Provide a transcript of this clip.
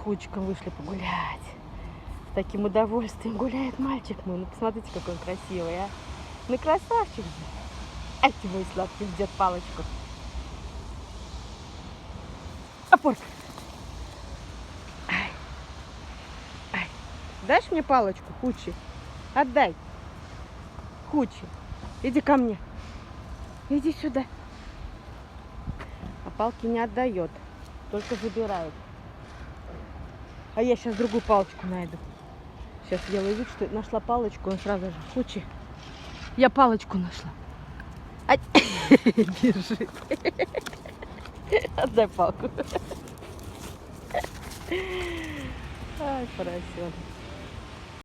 Хучиком вышли погулять. С таким удовольствием гуляет мальчик мой. Ну, посмотрите, какой он красивый, а. Ну, красавчик же. Ай, ты мой сладкий, ждет палочку. Опор. Ай. Ай. Дашь мне палочку, Хучи? Отдай. Хучи, иди ко мне. Иди сюда. А палки не отдает, только забирает. А я сейчас другую палочку найду. Сейчас делаю вид, что нашла палочку, он сразу же: Хучи, я палочку нашла. Ай. Держи. Отдай палку. Ай, поросенок.